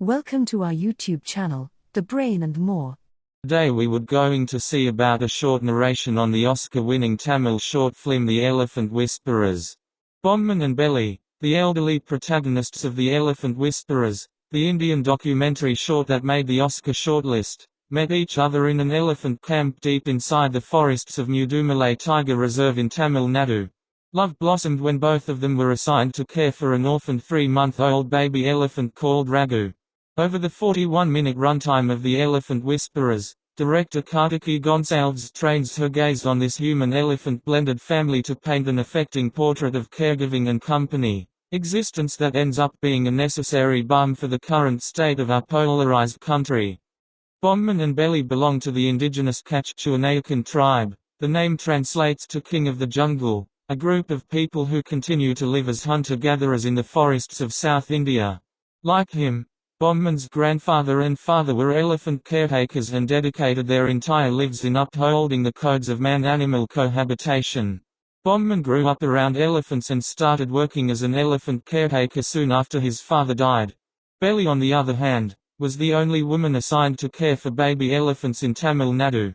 Welcome to our YouTube channel, The Brain and More. Today we would going to see about a short narration on the Oscar-winning Tamil short film The Elephant Whisperers. Bomman and Belly, the elderly protagonists of The Elephant Whisperers, the Indian documentary short that made the Oscar shortlist, met each other in an elephant camp deep inside the forests of Mudumalai Tiger Reserve in Tamil Nadu. Love blossomed when both of them were assigned to care for an orphaned 3-month-old baby elephant called Raghu. Over the 41-minute runtime of The Elephant Whisperers, director Kartiki Gonsalves trains her gaze on this human-elephant blended family to paint an affecting portrait of caregiving and company, existence that ends up being a necessary balm for the current state of our polarized country. Bomman and Belly belong to the indigenous Kachchunaikan tribe. The name translates to King of the Jungle, a group of people who continue to live as hunter-gatherers in the forests of South India. Like him, Bomman's grandfather and father were elephant caretakers and dedicated their entire lives in upholding the codes of man-animal cohabitation. Bomman grew up around elephants and started working as an elephant caretaker soon after his father died. Belly, on the other hand, was the only woman assigned to care for baby elephants in Tamil Nadu.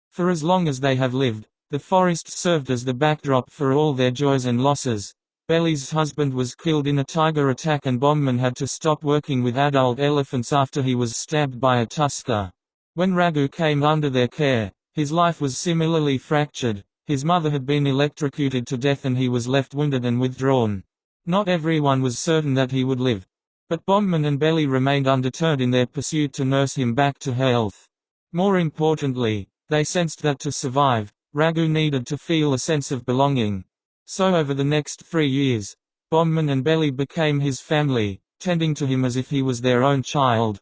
For as long as they have lived, the forest served as the backdrop for all their joys and losses. Belly's husband was killed in a tiger attack and Bomman had to stop working with adult elephants after he was stabbed by a tusker. When Raghu came under their care, his life was similarly fractured. His mother had been electrocuted to death and he was left wounded and withdrawn. Not everyone was certain that he would live. But Bomman and Belly remained undeterred in their pursuit to nurse him back to health. More importantly, they sensed that to survive, Raghu needed to feel a sense of belonging. So over the next 3 years, Bomman and Belly became his family, tending to him as if he was their own child.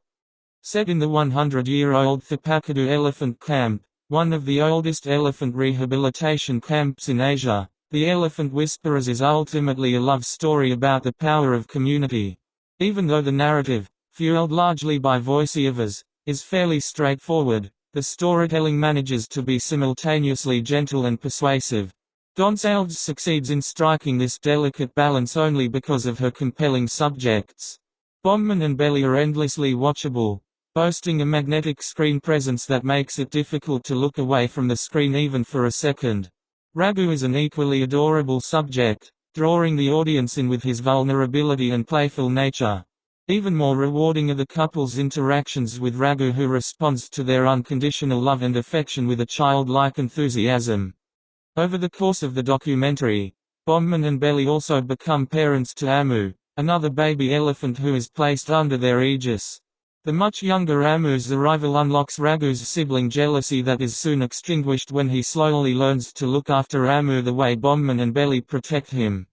Set in the 100-year-old Thapakadu elephant camp, one of the oldest elephant rehabilitation camps in Asia, The Elephant Whisperers is ultimately a love story about the power of community. Even though the narrative, fueled largely by voiceovers, is fairly straightforward, the storytelling manages to be simultaneously gentle and persuasive. Gonsalves succeeds in striking this delicate balance only because of her compelling subjects. Bomman and Belly are endlessly watchable, boasting a magnetic screen presence that makes it difficult to look away from the screen even for a second. Raghu is an equally adorable subject, drawing the audience in with his vulnerability and playful nature. Even more rewarding are the couple's interactions with Raghu, who responds to their unconditional love and affection with a childlike enthusiasm. Over the course of the documentary, Bomman and Belly also become parents to Amu, another baby elephant who is placed under their aegis. The much younger Amu's arrival unlocks Raghu's sibling jealousy that is soon extinguished when he slowly learns to look after Amu the way Bomman and Belly protect him.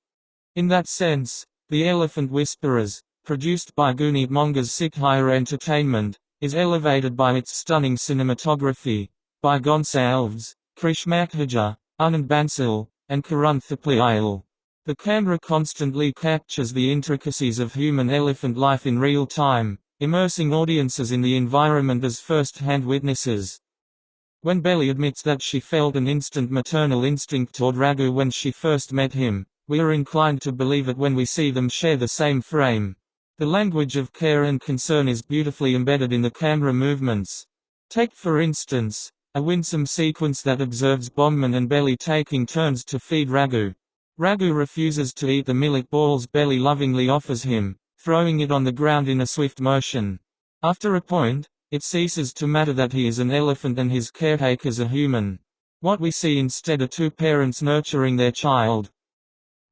In that sense, The Elephant Whisperers, produced by Gunit Monga's Sikhya Entertainment, is elevated by its stunning cinematography, by Gonsalves, Krishmakhaja, Anand Bansal, and Karan Thaplayal. The camera constantly captures the intricacies of human-elephant life in real time, immersing audiences in the environment as first-hand witnesses. When Belly admits that she felt an instant maternal instinct toward Raghu when she first met him, we are inclined to believe it when we see them share the same frame. The language of care and concern is beautifully embedded in the camera movements. Take for instance, a winsome sequence that observes Bomman and Belly taking turns to feed Raghu. Raghu refuses to eat the millet balls Belly lovingly offers him, throwing it on the ground in a swift motion. After a point, it ceases to matter that he is an elephant and his caretakers are human. What we see instead are two parents nurturing their child.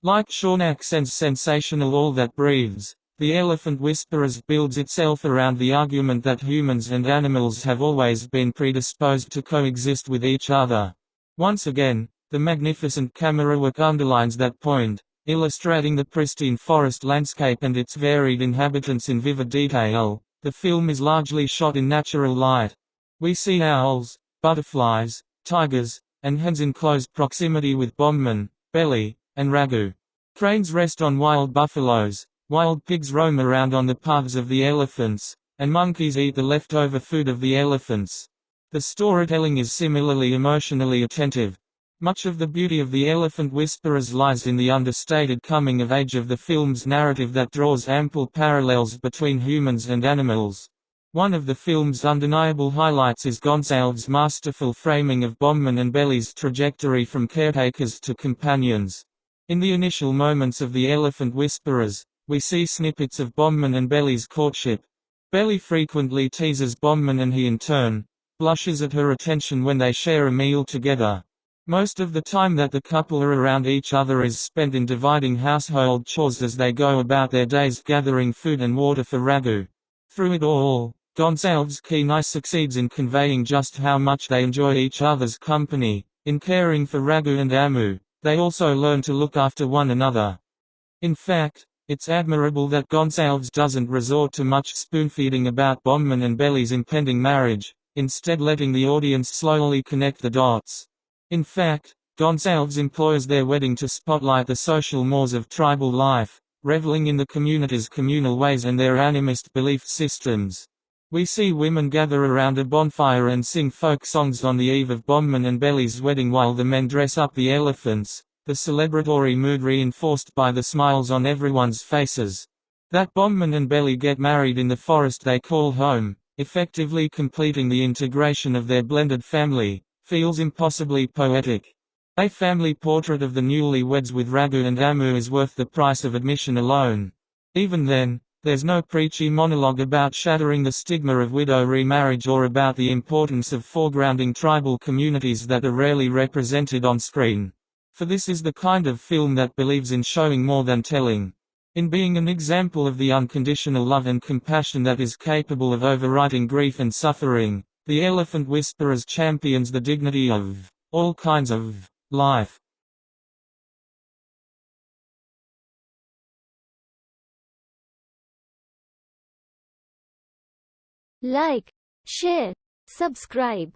Like Shaunak Sen's sensational All That Breathes, The Elephant Whisperers builds itself around the argument that humans and animals have always been predisposed to coexist with each other. Once again, the magnificent camera work underlines that point, illustrating the pristine forest landscape and its varied inhabitants in vivid detail. The film is largely shot in natural light. We see owls, butterflies, tigers, and hens in close proximity with Bomman, Belly, and Raghu. Cranes rest on wild buffaloes. Wild pigs roam around on the paths of the elephants, and monkeys eat the leftover food of the elephants. The storytelling is similarly emotionally attentive. Much of the beauty of The Elephant Whisperers lies in the understated coming-of-age of the film's narrative that draws ample parallels between humans and animals. One of the film's undeniable highlights is Gonsalves' masterful framing of Bombman and Belly's trajectory from caretakers to companions. In the initial moments of The Elephant Whisperers, we see snippets of Bombman and Belly's courtship. Belly frequently teases Bombman and he in turn blushes at her attention when they share a meal together. Most of the time that the couple are around each other is spent in dividing household chores as they go about their days gathering food and water for Raghu. Through it all, Gonsalves' keen eye succeeds in conveying just how much they enjoy each other's company. In caring for Raghu and Amu, they also learn to look after one another. In fact, it's admirable that Gonsalves doesn't resort to much spoon-feeding about Bombman and Belly's impending marriage, instead letting the audience slowly connect the dots. In fact, Gonsalves employs their wedding to spotlight the social mores of tribal life, reveling in the community's communal ways and their animist belief systems. We see women gather around a bonfire and sing folk songs on the eve of Bombman and Belly's wedding while the men dress up the elephants, the celebratory mood reinforced by the smiles on everyone's faces. That Bombman and Belly get married in the forest they call home, effectively completing the integration of their blended family, feels impossibly poetic. A family portrait of the newlyweds with Raghu and Amu is worth the price of admission alone. Even then, there's no preachy monologue about shattering the stigma of widow remarriage or about the importance of foregrounding tribal communities that are rarely represented on screen. For this is the kind of film that believes in showing more than telling. In being an example of the unconditional love and compassion that is capable of overriding grief and suffering, The Elephant Whisperers champions the dignity of all kinds of life. Like, share, subscribe.